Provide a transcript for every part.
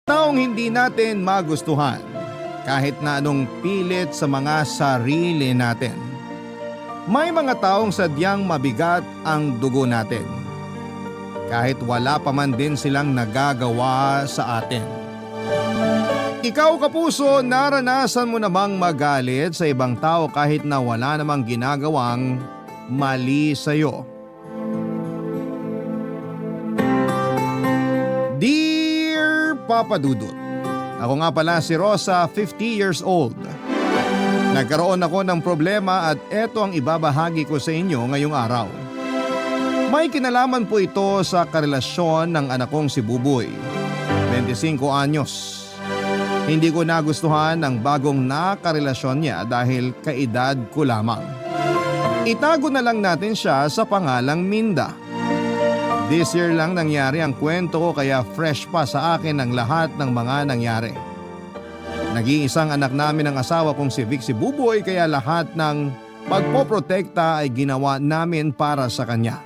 Taong hindi natin magustuhan kahit na anong pilit sa mga sarili natin. May mga taong sadyang mabigat ang dugo natin kahit wala pa man din silang nagagawa sa atin. Ikaw kapuso, naranasan mo namang magalit sa ibang tao kahit na wala namang ginagawang mali sa'yo. Dear Papa Dudut, ako nga pala si Rosa, 50 years old. Nagkaroon ako ng problema at eto ang ibabahagi ko sa inyo ngayong araw. May kinalaman po ito sa karelasyon ng anak kong si Buboy, 25 anyos. Hindi ko nagustuhan ang bagong nakarelasyon niya dahil kaedad ko lamang. Itago na lang natin siya sa pangalang Minda. This year lang nangyari ang kwento ko kaya fresh pa sa akin ang lahat ng mga nangyari. Nag-iisang anak namin ang asawa kong si Vic si Buboy kaya lahat ng pagpoprotekta ay ginawa namin para sa kanya.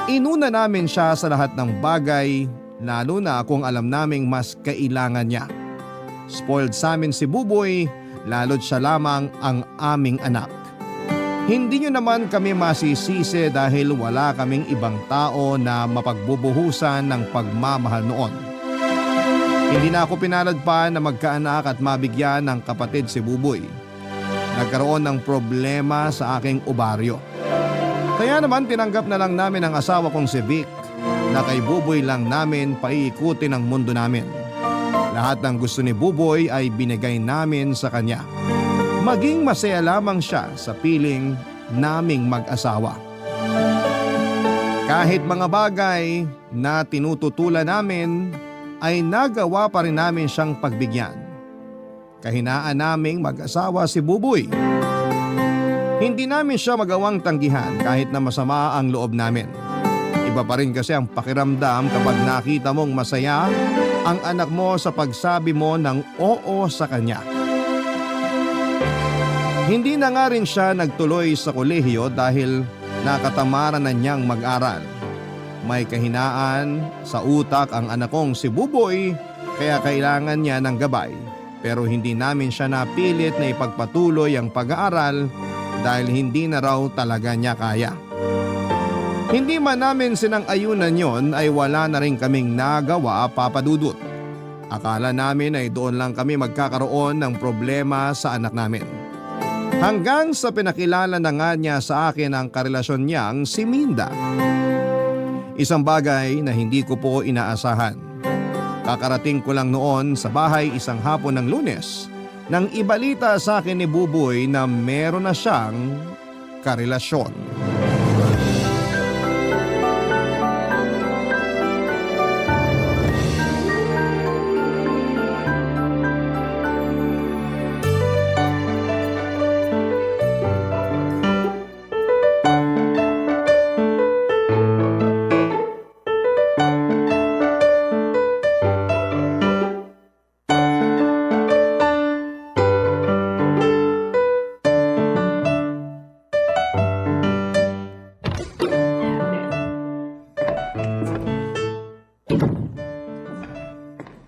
Inuna namin siya sa lahat ng bagay lalo na kung alam naming mas kailangan niya. Spoiled sa amin si Buboy lalo't siya lamang ang aming anak. Hindi nyo naman kami masisisi dahil wala kaming ibang tao na mapagbubuhusan ng pagmamahal noon. Hindi na ako pinalad pa na magkaanak at mabigyan ng kapatid si Buboy. Nagkaroon ng problema sa aking obaryo. Kaya naman tinanggap na lang namin ang asawa kong si Vic na kay Buboy lang namin paiikutin ang mundo namin. Lahat ng gusto ni Buboy ay binigay namin sa kanya. Maging masaya lamang siya sa piling naming mag-asawa. Kahit mga bagay na tinututulan namin ay nagawa pa rin namin siyang pagbigyan. Kahinaan naming mag-asawa si Buboy. Hindi namin siya magawang tanggihan kahit na masama ang loob namin. Iba pa rin kasi ang pakiramdam kapag nakita mong masaya ang anak mo sa pagsabi mo ng oo sa kanya. Hindi na nga rin siya nagtuloy sa kolehiyo dahil nakatamaran na niyang mag-aral. May kahinaan sa utak ang anak kong si Buboy kaya kailangan niya ng gabay. Pero hindi namin siya napilit na ipagpatuloy ang pag-aaral dahil hindi na raw talaga niya kaya. Hindi man namin sinang-ayunan yon ay wala na rin kaming nagawa, Papa Dudut. Akala namin ay doon lang kami magkakaroon ng problema sa anak namin. Hanggang sa pinakilala na nga niya sa akin ang karelasyon niyang si Minda. Isang bagay na hindi ko po inaasahan. Kakarating ko lang noon sa bahay isang hapon ng Lunes nang ibalita sa akin ni Buboy na meron na siyang karelasyon.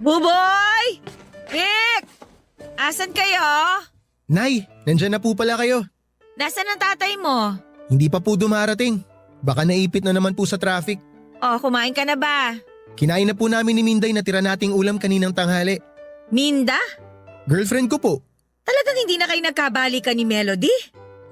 Buboy! Rick! Asan kayo? Nay, nandyan na po pala kayo. Nasaan ang tatay mo? Hindi pa po dumarating. Baka naipit na naman po sa traffic. Oh, kumain ka na ba? Kinain na po namin ni Minday na tira nating ulam kaninang tanghali. Minda? Girlfriend ko po. Talagang hindi na kayo nagkabalikan ni Melody?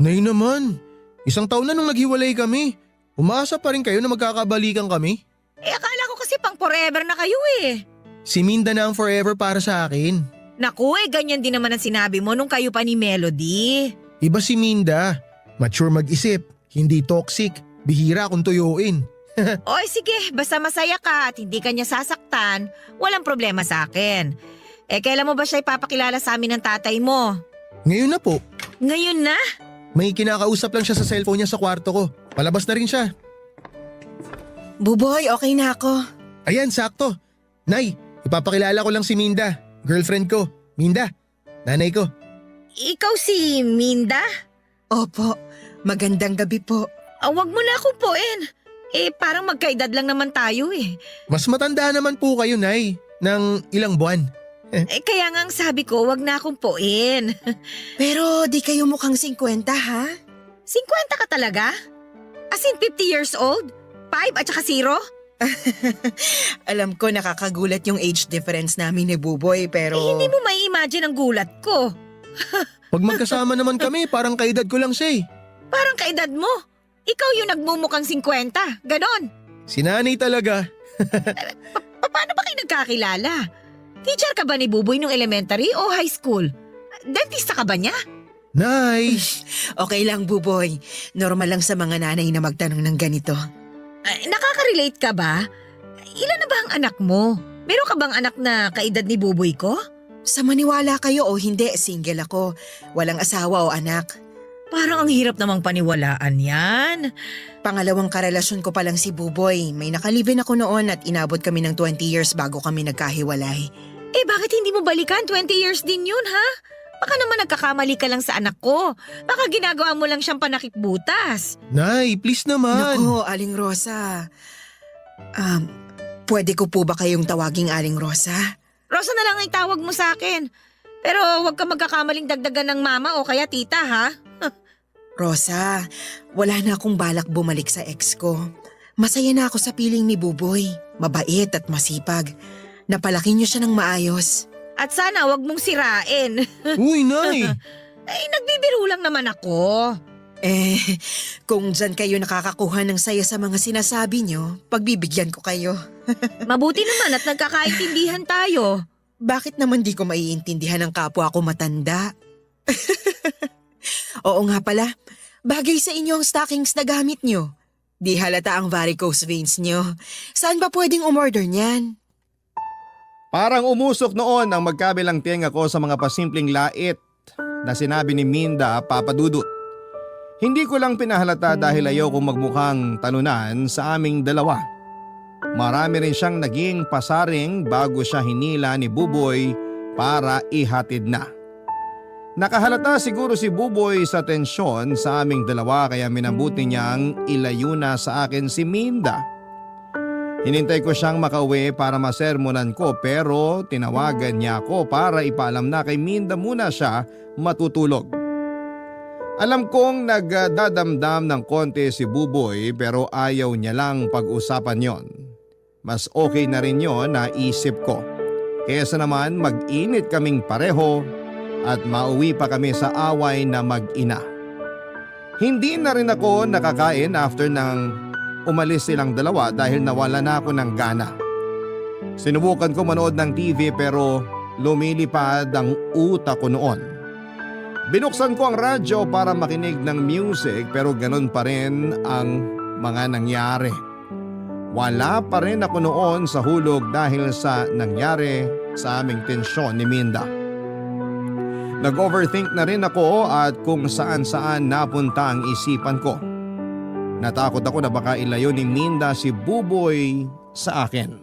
Nay naman, isang taon na nung naghiwalay kami. Umaasa pa rin kayo na magkakabalikan kami? Akala ko kasi pang forever na kayo eh. Si Minda na ang forever para sa akin. Naku ganyan din naman ang sinabi mo nung kayo pa ni Melody. Iba si Minda. Mature mag-isip, hindi toxic, bihira kung tuyuin. Oy sige, basta masaya ka at hindi ka niya sasaktan, walang problema sa akin. Kailan mo ba siya ipapakilala sa amin ng tatay mo? Ngayon na po. Ngayon na? May kinakausap lang siya sa cellphone niya sa kwarto ko. Palabas na rin siya. Buboy, okay na ako. Ayan, sakto. Nay, ipapakilala ko lang si Minda. Girlfriend ko. Minda, nanay ko. Ikaw si Minda? Opo, magandang gabi po. Wag mo na akong puin. Parang magkaedad lang naman tayo eh. Mas matanda naman po kayo, Nay. ng ilang buwan. Kaya nga ang sabi ko, wag na akong puin. Pero di kayo mukhang 50 ha? 50 ka talaga? As in 50 years old? 5 at saka 0? Alam ko nakakagulat yung age difference namin ni Buboy pero… Hindi mo may imagine ang gulat ko. Pag magkasama naman kami, parang kaedad ko lang siya eh. Parang kaedad mo. Ikaw yung nagmumukhang 50. Ganon. Si nanay talaga. Paano ba kayo nagkakilala? Teacher ka ba ni Buboy nung elementary o high school? Dentista ka ba niya? Nay! Okay lang Buboy, normal lang sa mga nanay na magtanong ng ganito. Nakaka-relate ka ba? Ilan na ba ang anak mo? Meron ka bang anak na kaedad ni Buboy ko? Sa maniwala kayo o hindi, single ako. Walang asawa o anak. Parang ang hirap namang paniwalaan yan. Pangalawang karelasyon ko pa lang si Buboy. May nakalibin ako noon at inabot kami ng 20 years bago kami nagkahiwalay. Bakit hindi mo balikan? 20 years din yun, ha? Baka naman nagkakamali ka lang sa anak ko. Baka ginagawa mo lang siyang panakikbutas. Nay, please naman. Naku, Aling Rosa. Pwede ko po ba kayong tawaging Aling Rosa? Rosa na lang ang tawag mo sa akin. Pero huwag ka magkakamaling dagdagan ng mama o kaya tita, ha? Rosa, wala na akong balak bumalik sa ex ko. Masaya na ako sa piling ni Buboy. Mabait at masipag. Napalaki niyo siya ng maayos. At sana huwag mong sirain. Uy, Nay! Nagbibiro lang naman ako. Kung dyan kayo nakakakuha ng saya sa mga sinasabi niyo, pagbibigyan ko kayo. Mabuti naman at nagkakaintindihan tayo. Bakit naman di ko maiintindihan ng kapwa ko matanda? Oo nga pala, bagay sa inyo ang stockings na gamit niyo. Di halata ang varicose veins niyo. Saan ba pwedeng umorder niyan? Parang umusok noon ang magkabilang tenga ko sa mga pasimpleng lait na sinabi ni Minda, Papa Dudut. Hindi ko lang pinahalata dahil ayaw kong magmukhang talunan sa aming dalawa. Marami rin siyang naging pasaring bago siya hinila ni Buboy para ihatid na. Nakahalata siguro si Buboy sa tensyon sa aming dalawa kaya minabuti niyang ilayo na sa akin si Minda. Hinintay ko siyang makauwi para masermonan ko pero tinawagan niya ako para ipaalam na kay Minda muna siya matutulog. Alam kong nagdadamdam ng konti si Buboy pero ayaw niya lang pag-usapan yon. Mas okay na rin yon na isip ko. Kesa naman mag-init kaming pareho at mauwi pa kami sa away na mag-ina. Hindi na rin ako nakakain after ng umalis silang dalawa dahil nawala na ako ng gana. Sinubukan ko manood ng TV pero lumilipad ang utak ko noon. Binuksan ko ang radyo para makinig ng music pero ganun pa rin ang mga nangyari. Wala pa rin ako noon sa hulog dahil sa nangyari sa aming tensyon ni Minda. Nag-overthink na rin ako at kung saan-saan napunta ang isipan ko. Natakot ako na baka ilayo ni Minda si Buboy sa akin.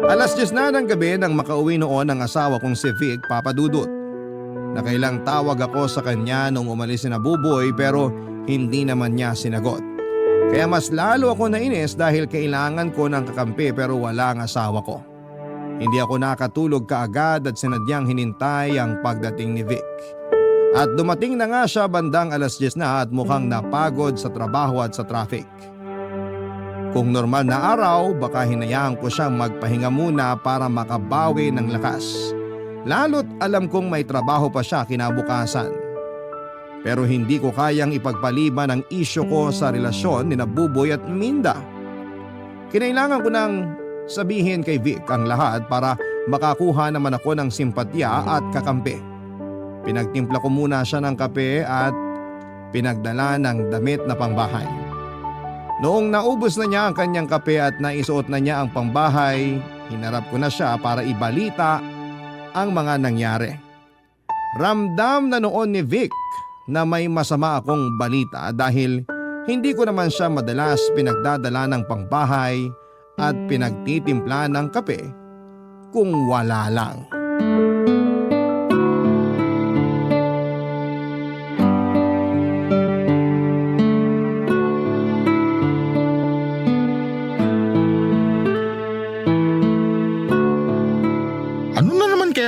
Alas 10 na ng gabi nang makauwi noon ang asawa kong si Vic, Papa Dudut. Nakailang tawag ako sa kanya nung umalis na Buboy pero hindi naman niya sinagot. Kaya mas lalo ako nainis dahil kailangan ko ng kakampi pero wala ang asawa ko. Hindi ako nakatulog kaagad at sinadyang hinintay ang pagdating ni Vic. At dumating na nga siya bandang alas 10 na at mukhang napagod sa trabaho at sa traffic. Kung normal na araw, baka hinayaan ko siyang magpahinga muna para makabawi ng lakas. Lalo't alam kong may trabaho pa siya kinabukasan. Pero hindi ko kayang ipagpaliban ang isyu ko sa relasyon ni Buboy at Minda. Kinailangan ko nang sabihin kay Vic ang lahat para makakuha naman ako ng simpatya at kakampi. Pinagtimpla ko muna siya ng kape at pinagdala ng damit na pangbahay. Noong naubos na niya ang kanyang kape at naisuot na niya ang pangbahay, hinarap ko na siya para ibalita ang mga nangyari. Ramdam na noon ni Vic na may masama akong balita dahil hindi ko naman siya madalas pinagdadala ng pangbahay at pinagtitimpla ng kape kung wala lang.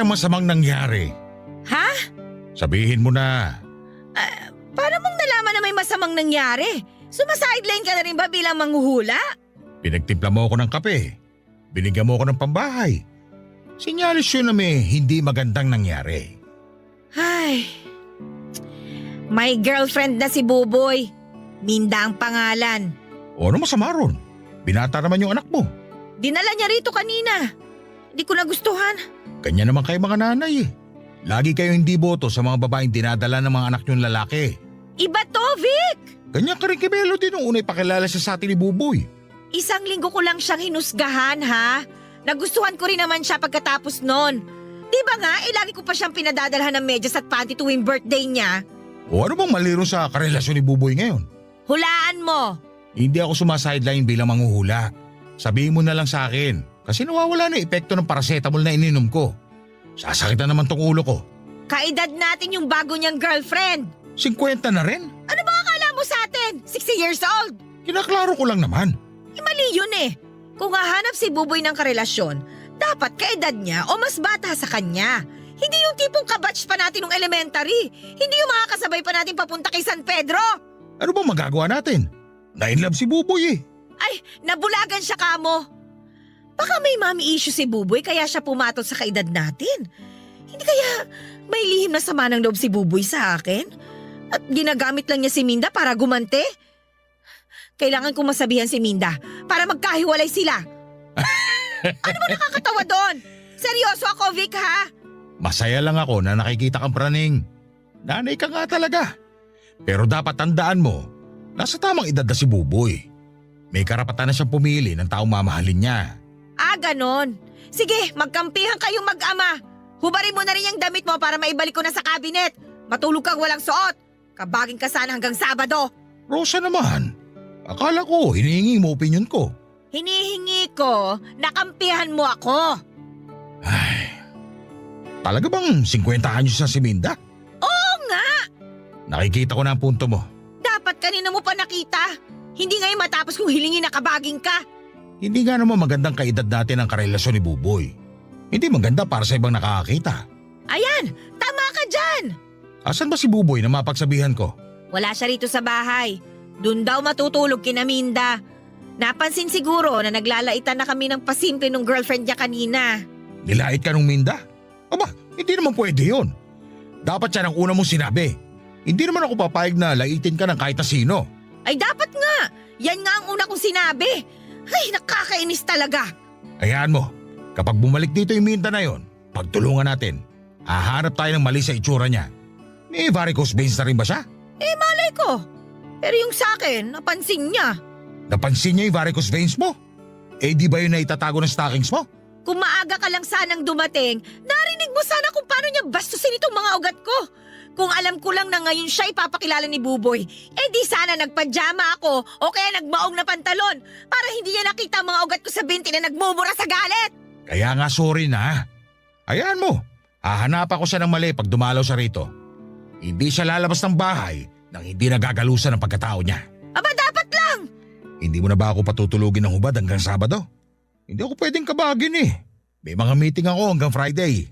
bang masamang nangyari? Ha? Sabihin mo na. Paano mong nalaman na may masamang nangyari? Sumasideline ka na rin ba bilang manghuhula? Pinagtimpla mo ako ng kape. Binigyan mo ako ng pambahay. Sinyalis yun na may hindi magandang nangyari. Ay, may girlfriend na si Buboy. Minda ang pangalan. O ano masama ron? Binata naman yung anak mo. Dinala niya rito kanina. Hindi ko nagustuhan. Kanya naman kayo mga nanay eh. Lagi kayo hindi boto sa mga babaeng dinadala ng mga anak niyong lalaki. Iba to, Vic! Ganyan ka rin kay Belo din nung unay pakilala siya sa atin ni Buboy. Isang linggo ko lang siyang hinusgahan, ha? Nagustuhan ko rin naman siya pagkatapos nun. Di ba nga, lagi ko pa siyang pinadadalhan ng medyas at panty tuwing birthday niya. O ano bang maliro sa karelasyon ni Buboy ngayon? Hulaan mo! Hindi ako sumasideline bilang manghuhula. Sabihin mo na lang sa akin kasi nawawala na epekto ng paracetamol na ininom ko. Sasakit na naman tong ulo ko. Kaedad natin yung bago niyang girlfriend. 50 na rin? Ano ba akala mo sa atin? 60 years old? Kinaklaro ko lang naman. Mali yun eh. Kung hahanap si Buboy ng karelasyon, dapat kaedad niya o mas bata sa kanya. Hindi yung tipong kabatch pa natin ng elementary. Hindi yung mga kasabay pa natin papunta kay San Pedro. Ano bang magagawa natin? Na-inlove si Buboy eh. Ay, nabulagan siya kamo. Baka may mommy issue si Buboy kaya siya pumatol sa kaedad natin. Hindi kaya may lihim na sama ng loob si Buboy sa akin? At ginagamit lang niya si Minda para gumante? Kailangan kong masabihan si Minda para magkahiwalay sila. Ano ba nakakatawa doon? Seryoso ako, Vic, ha? Masaya lang ako na nakikita kang praning. Nanay ka nga talaga. Pero dapat tandaan mo, nasa tamang edad na si Buboy. May karapatan na siyang pumili ng taong mamahalin niya. Ah, ganon. Sige, magkampihan kayong mag-ama. Hubarin mo na rin yung damit mo para maibalik ko na sa cabinet. Matulog kang walang suot. Kabaging ka sana hanggang Sabado. Rosa naman, akala ko hinihingi mo opinion ko. Hinihingi ko, nakampihan mo ako. Ay, talaga bang 50 anyos na si Minda? Oo nga! Nakikita ko na ang punto mo. Dapat kanina mo pa nakita. Hindi ngayon matapos kung hilingin na kabaging ka. Hindi nga naman magandang kaedad natin ang karelasyon ni Buboy. Hindi maganda para sa ibang nakakakita. Ayan, tama ka dyan. Asan ba si Buboy na mapagsabihan ko? Wala siya rito sa bahay. Doon daw matutulog kina Minda. Napansin siguro na naglalaitan na kami ng pasimple ng girlfriend niya kanina. Nilait ka nung Minda? Aba, hindi naman pwede yun. Dapat yan ang una mong sinabi. Hindi naman ako papayag na laitin ka ng kahit na sino. Ay dapat nga. Yan nga ang una kong sinabi. Ay, nakakainis talaga. Hayaan mo, kapag bumalik dito yung Minda na yon, pagtulungan natin. Hahanap tayo ng mali sa itsura niya. May varicose veins na rin ba siya? Malay ko. Pero yung sa akin, napansin niya. Napansin niya yung varicose veins mo? Di ba yun na itatago ng stockings mo? Kung maaga ka lang sanang dumating, narinig mo sana kung paano niya bastusin itong mga ugat ko. Kung alam ko lang na ngayon siya ipapakilala ni Buboy, di sana nagpajama ako o kaya nagmaong na pantalon para hindi niya nakita ang mga ugat ko sa binti na nagmumura sa galit. Kaya nga sorry na. Hayaan mo, hahanapan ko siya ng mali pag dumalaw siya rito. Hindi siya lalabas ng bahay nang hindi nagagalusan ang pagkatao niya. Aba dapat lang! Hindi mo na ba ako patutulugin ng hubad hanggang Sabado? Hindi ako pwedeng kabagin eh. May mga meeting ako hanggang Friday.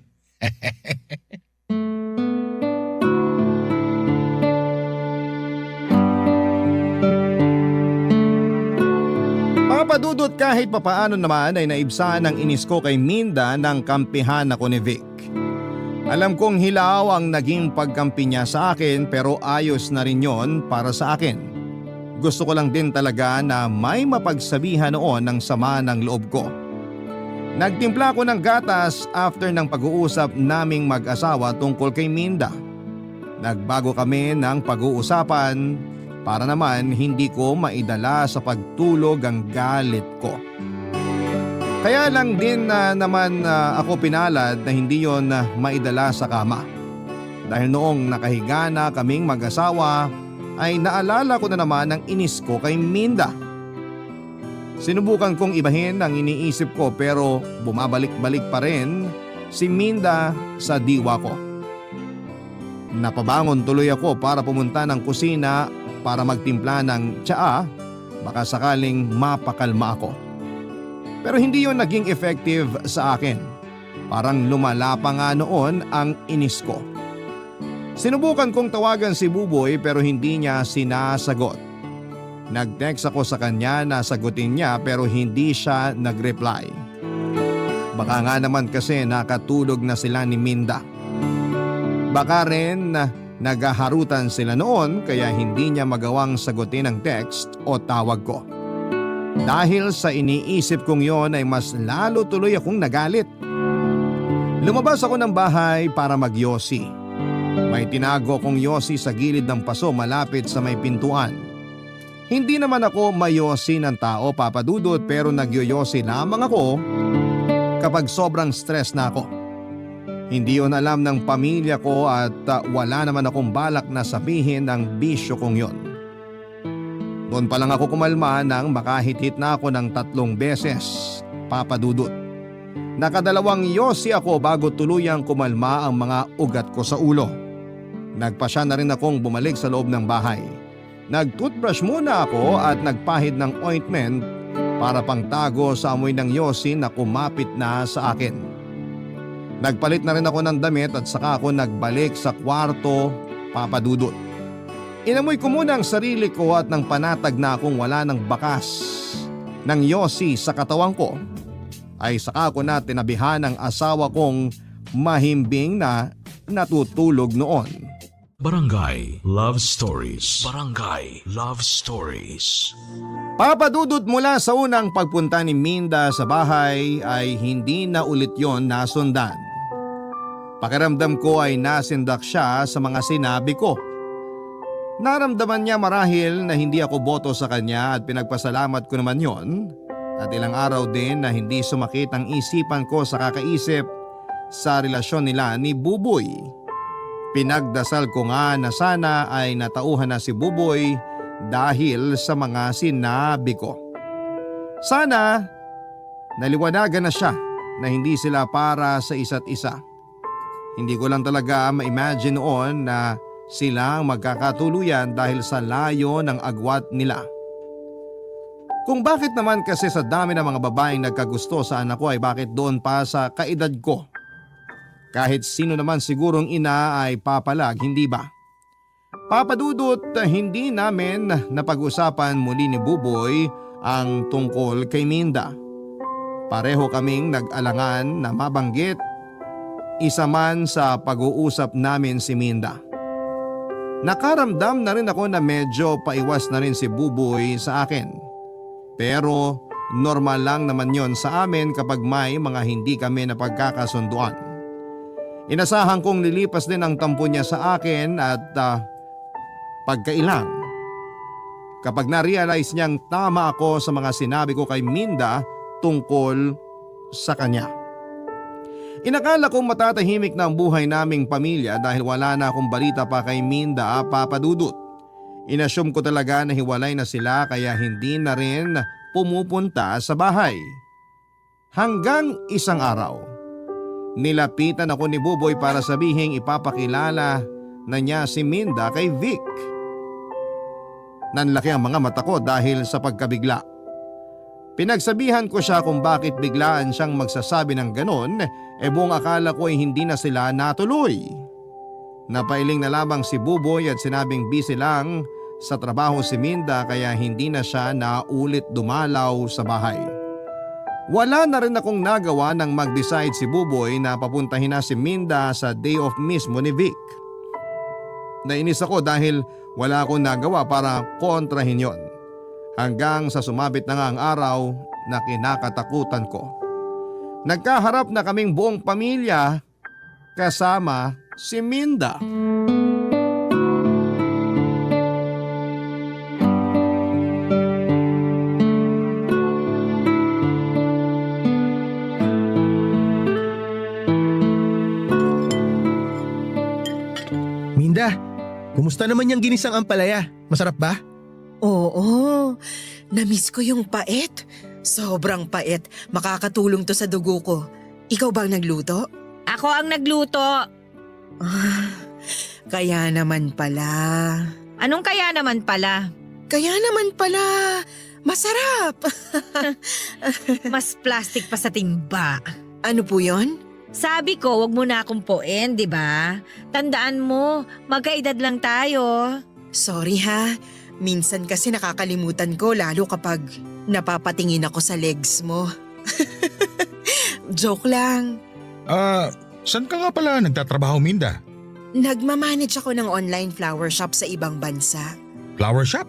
Papadudot kahit papaano naman ay naibsan ang inis ko kay Minda ng kampihan ako ni Vic. Alam kong hilaw ang naging pagkampi niya sa akin pero ayos na rin yon para sa akin. Gusto ko lang din talaga na may mapagsabihan noon ng sama ng loob ko. Nagtimpla ko ng gatas after ng pag-uusap naming mag-asawa tungkol kay Minda. Nagbago kami ng pag-uusapan para naman hindi ko maidala sa pagtulog ang galit ko. Kaya lang din naman ako pinalad na hindi yon maidala sa kama. Dahil noong nakahiga na kaming mag-asawa ay naalala ko na naman ang inis ko kay Minda. Sinubukan kong ibahin ang iniisip ko pero bumabalik-balik pa rin si Minda sa diwa ko. Napabangon tuloy ako para pumunta ng kusina para magtimpla ng tsaa, baka sakaling mapakalma ako. Pero hindi yon naging effective sa akin. Parang lumala pa nga noon ang inis ko. Sinubukan kong tawagan si Buboy pero hindi niya sinasagot. Nag-text ako sa kanya na sagutin niya pero hindi siya nag-reply. Baka nga naman kasi nakatulog na sila ni Minda. Baka rin naghaharutan sila noon kaya hindi niya magawang sagutin ang text o tawag ko. Dahil sa iniisip kong yon ay mas lalo tuloy akong nagalit. Lumabas ako ng bahay para magyosi. May tinago kong yosi sa gilid ng paso malapit sa may pintuan. Hindi naman ako mayosi ng tao, Papa Dudut, pero nagyoyosi lamang ako kapag sobrang stress na ako. Hindi yun alam ng pamilya ko at wala naman akong balak na sabihin ang bisyo kong yon. Doon pa lang ako kumalma nang makahit-hit na ako ng 3 beses, Papa Dudut. Nakadalawang yosi ako bago tuluyang kumalma ang mga ugat ko sa ulo. Nagpasya na rin akong bumalik sa loob ng bahay. Nag-toothbrush muna ako at nagpahid ng ointment para pangtago sa amoy ng yosi na kumapit na sa akin. Nagpalit na rin ako ng damit at saka ako nagbalik sa kwarto, Papa Dudut. Inamoy ko muna ang sarili ko at nang panatag na akong wala ng bakas ng yosi sa katawan ko, ay saka ko na tinabihan ang asawa kong mahimbing na natutulog noon. Barangay Love Stories. Barangay Love Stories. Papa Dudut, mula sa unang pagpunta ni Minda sa bahay ay hindi na ulit yon nasundan. Pakiramdam ko ay nasindak siya sa mga sinabi ko. Naramdaman niya marahil na hindi ako boto sa kanya at pinagpasalamat ko naman yon. At ilang araw din na hindi sumakit ang isipan ko sa kakaisip sa relasyon nila ni Buboy. Pinagdasal ko nga na sana ay natauhan na si Buboy dahil sa mga sinabi ko. Sana naliwanagan na siya na hindi sila para sa isa't isa. Hindi ko lang talaga ma-imagine noon na sila ang magkakatuluyan dahil sa layo ng agwat nila. Kung bakit naman kasi sa dami ng mga babaeng nagkagusto sa anak ko ay bakit doon pa sa kaedad ko? Kahit sino naman sigurong ina ay papalag, hindi ba? Papa Dudut, hindi namin napag-usapan muli ni Buboy ang tungkol kay Minda. Pareho kaming nag-alangan na mabanggit isa man sa pag-uusap namin si Minda. Nakaramdam na rin ako na medyo paiwas na rin si Buboy sa akin. Pero normal lang naman yon sa amin kapag may mga hindi kami napagkakasunduan. Inasahan kong lilipas din ang tampo niya sa akin at pagkailang. Kapag na-realize niyang tama ako sa mga sinabi ko kay Minda tungkol sa kanya. Inakala kong matatahimik na ang buhay naming pamilya dahil wala na akong balita pa kay Minda, Papa Dudut. Inassume ko talaga na hiwalay na sila kaya hindi na rin pumupunta sa bahay. Hanggang isang araw, nilapitan ako ni Buboy para sabihing ipapakilala na niya si Minda kay Vic. Nanlaki ang mga mata ko dahil sa pagkabigla. Pinagsabihan ko siya kung bakit biglaan siyang magsasabi ng ganon, buong akala ko ay hindi na sila natuloy. Napailing na lamang si Buboy at sinabing busy lang sa trabaho si Minda kaya hindi na siya naulit dumalaw sa bahay. Wala na rin akong nagawa nang mag-decide si Buboy na papuntahin na si Minda sa day off mismo ni Vic. Nainis ako dahil wala akong nagawa para kontrahin yon. Hanggang sa sumabit na nga ang araw na kinakatakutan ko. Nagkaharap na kaming buong pamilya kasama si Minda. Minda, kumusta naman yung ginisang ampalaya? Masarap ba? Oo, namiss ko yung pait. Sobrang pait. Makakatulong to sa dugo ko. Ikaw ba ang nagluto? Ako ang nagluto. Ah, kaya naman pala. Anong kaya naman pala? Kaya naman pala. Masarap. Mas plastic pa sa timba. Ano po yon? Sabi ko, wag mo na akong puin, di ba? Tandaan mo, magkaedad lang tayo. Sorry ha, minsan kasi nakakalimutan ko lalo kapag napapatingin ako sa legs mo. Joke lang. Saan ka nga pala nagtatrabaho, Minda? Nagmamanage ako ng online flower shop sa ibang bansa. Flower shop?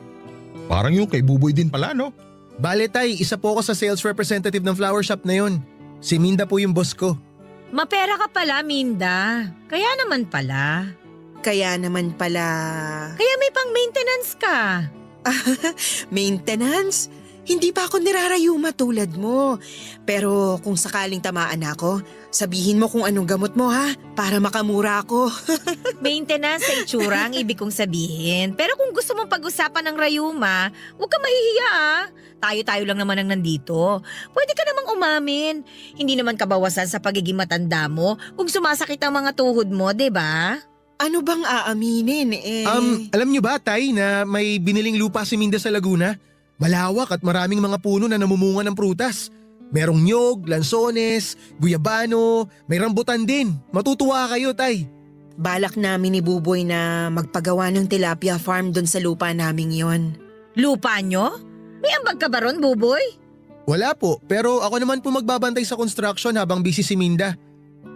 Parang yung kay Buboy din pala, no? Bale tay, isa po ako sa sales representative ng flower shop na yun. Si Minda po yung boss ko. Mapera ka pala, Minda. Kaya naman pala. Kaya naman pala… Kaya may pang-maintenance ka. Maintenance? Hindi pa ako nirarayuma tulad mo. Pero kung sakaling tamaan ako, sabihin mo kung anong gamot mo ha, para makamura ako. Maintenance sa itsura ang ibig kong sabihin. Pero kung gusto mong pag-usapan ng rayuma, huwag ka mahihiya ah. Tayo-tayo lang naman ang nandito. Pwede ka namang umamin. Hindi naman kabawasan sa pagiging matanda mo kung sumasakit ang mga tuhod mo, 'di ba? Ano bang aaminin Alam nyo ba tay na may biniling lupa si Minda sa Laguna? Malawak at maraming mga puno na namumunga ng prutas. Merong nyog, lansones, guyabano, may rambutan din. Matutuwa kayo tay. Balak namin ni Buboy na magpagawa ng tilapia farm doon sa lupa naming yon. Lupa nyo? May ambag ka ba ron, Buboy? Wala po, pero ako naman po magbabantay sa construction habang busy si Minda.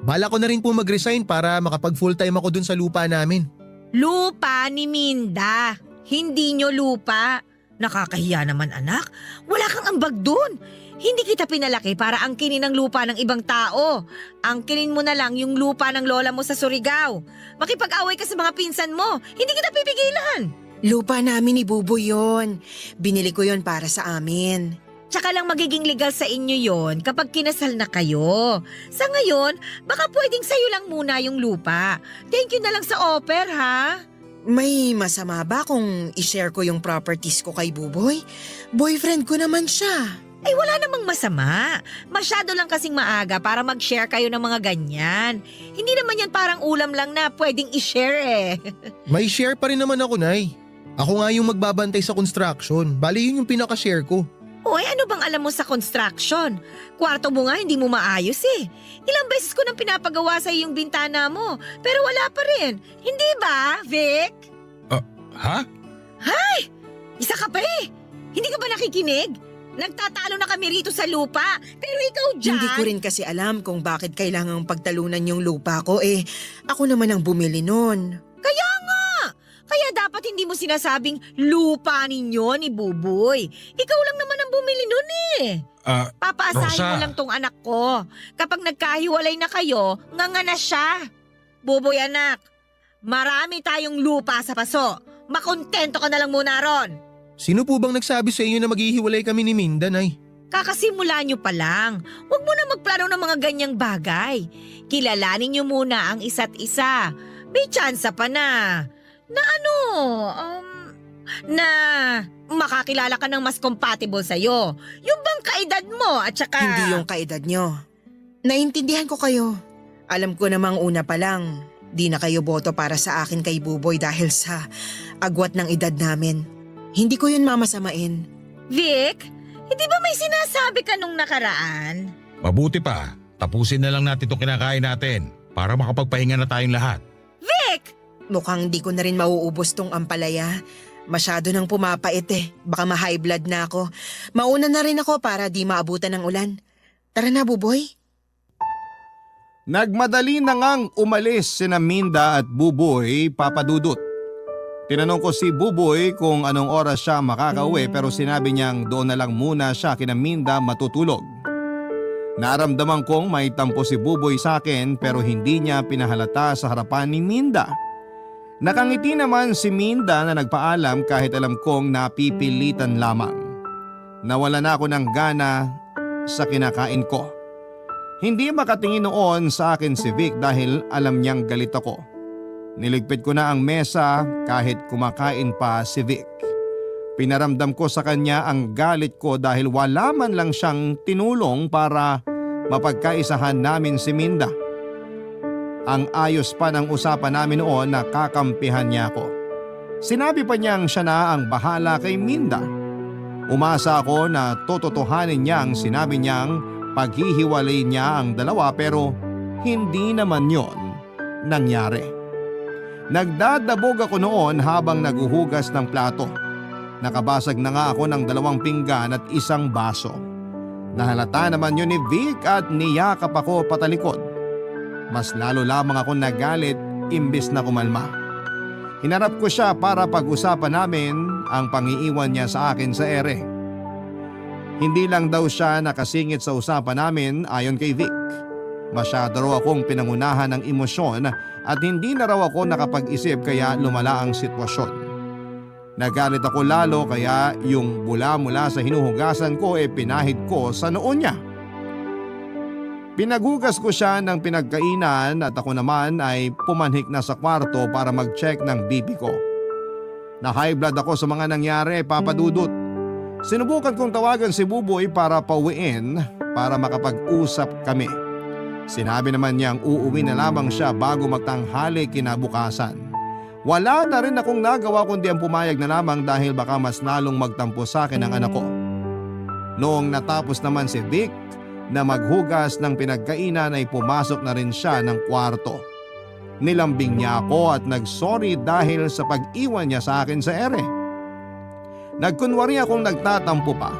Bala ko na rin po mag-resign para makapag full time ako dun sa lupa namin. Lupa ni Minda. Hindi nyo lupa. Nakakahiya naman anak. Wala kang ambag dun. Hindi kita pinalaki para angkinin ang lupa ng ibang tao. Angkinin mo na lang yung lupa ng lola mo sa Surigao. Makipag-away ka sa mga pinsan mo. Hindi kita pipigilan. Lupa namin ni Buboy yon. Binili ko yon para sa amin. Tsaka lang magiging legal sa inyo yon kapag kinasal na kayo. Sa ngayon, baka pwedeng sa'yo lang muna yung lupa. Thank you na lang sa offer, ha? May masama ba kung i-share ko yung properties ko kay Buboy? Boyfriend ko naman siya. Ay wala namang masama. Masyado lang kasing maaga para mag-share kayo ng mga ganyan. Hindi naman yan parang ulam lang na pwedeng i-share eh. May share pa rin naman ako, Nay. Ako nga yung magbabantay sa construction. Bali yun yung pinaka-share ko. Uy, ano bang alam mo sa construction? Kwarto mo nga hindi mo maayos eh. Ilang beses ko nang pinapagawa sa yung bintana mo, pero wala pa rin. Hindi ba, Vic? Ha? Isa ka pa eh. Hindi ka ba nakikinig? Nagtatalo na kami rito sa lupa, pero ikaw dyan… Hindi ko rin kasi alam kung bakit kailangang pagtalunan yung lupa ko ako naman ang bumili nun. Kaya dapat hindi mo sinasabing lupa ninyo ni Buboy. Ikaw lang naman ang bumili nun eh. Papaasahin Rosa. mo lang tong anak ko. Kapag nagkahiwalay na kayo, nganga na siya. Buboy anak, marami tayong lupa sa paso. Makontento ka na lang muna ron. Sino po bang nagsabi sa inyo na maghihiwalay kami ni Minda, Nay? Kakasimula nyo pa lang. Huwag mo na magplano ng mga ganyang bagay. Kilalanin nyo muna ang isa't isa. May tsansa pa na na makakilala ka ng mas compatible sa'yo. Yung bang kaedad mo at saka… Hindi yung kaedad nyo. Naintindihan ko kayo. Alam ko namang una pa lang, di na kayo boto para sa akin kay Buboy dahil sa agwat ng edad namin. Hindi ko yun mamasamain. Vic, hindi ba may sinasabi ka nung nakaraan? Mabuti pa, tapusin na lang natin itong kinakain natin para makapagpahinga na tayong lahat. Vic! Mukhang di ko na rin mauubos tong ampalaya. Masyado nang pumapait Baka ma-high blood na ako. Mauna na rin ako para di maabutan ng ulan. Tara na, Buboy. Nagmadali na ngang umalis sina Minda at Buboy, Papa Dudut. Tinanong ko si Buboy kung anong oras siya makakauwi pero sinabi niyang doon na lang muna siya kina Minda matutulog. Naramdaman kong may tampo si Buboy sa akin pero hindi niya pinahalata sa harapan ni Minda. Nakangiti naman si Minda na nagpaalam kahit alam kong napipilitan lamang. Nawala na ako ng gana sa kinakain ko. Hindi makatingin noon sa akin si Vic dahil alam niyang galit ako. Niligpit ko na ang mesa kahit kumakain pa si Vic. Pinaramdam ko sa kanya ang galit ko dahil wala man lang siyang tinulong para mapagkaisahan namin si Minda. Ang ayos pa ng usapan namin noon na kakampihan niya ako. Sinabi pa niyang siya na ang bahala kay Minda. Umasa ako na tototohanin niya ang sinabi niyang paghihiwalay niya ang dalawa pero hindi naman yon nangyari. Nagdadabog ako noon habang naguhugas ng plato. Nakabasag na nga ako ng 2 pinggan at 1 baso. Nahalata naman yun ni Vic at niyakap ako patalikod. Mas lalo lamang ako nagalit imbis na kumalma. Hinarap ko siya para pag-usapan namin ang pangiiwan niya sa akin sa ere. Hindi lang daw siya nakasingit sa usapan namin ayon kay Vic. Masyado raw akong pinangunahan ng emosyon at hindi na raw ako nakapag-isip kaya lumala ang sitwasyon. Nagalit ako lalo kaya yung bula mula sa hinuhugasan ko pinahid ko sa noo niya. Pinagugas ko siya ng pinagkainan at ako naman ay pumanhik na sa kwarto para mag-check ng BP ko. Na high blood ako sa mga nangyari, Papa Dudut. Sinubukan kong tawagan si Buboy para pauwiin para makapag-usap kami. Sinabi naman niyang uuwi na lamang siya bago magtanghali kinabukasan. Wala na rin akong nagawa kundi ang pumayag na lamang dahil baka mas lalong magtampo sa akin ang anak ko. Noong natapos naman si Vic na maghugas ng pinagkainan ay pumasok na rin siya ng kwarto. Nilambing niya ako at nagsorry dahil sa pag-iwan niya sa akin sa ere. Nagkunwari akong nagtatampo pa.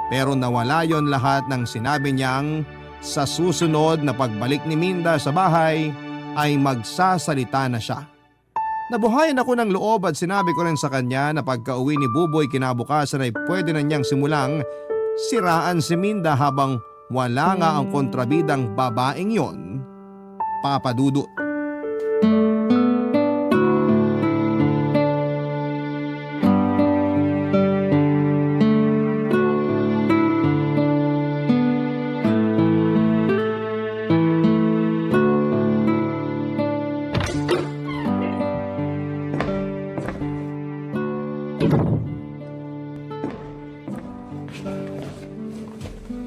Pero nawala yon lahat ng sinabi niyang sa susunod na pagbalik ni Minda sa bahay ay magsasalita na siya. Nabuhayan ako ng loob at sinabi ko rin sa kanya na pagka-uwi ni Buboy kinabukasan ay pwede na niyang simulang siraan si Minda habang wala nga ang kontrabidang babaeng yon, Papa Dudut.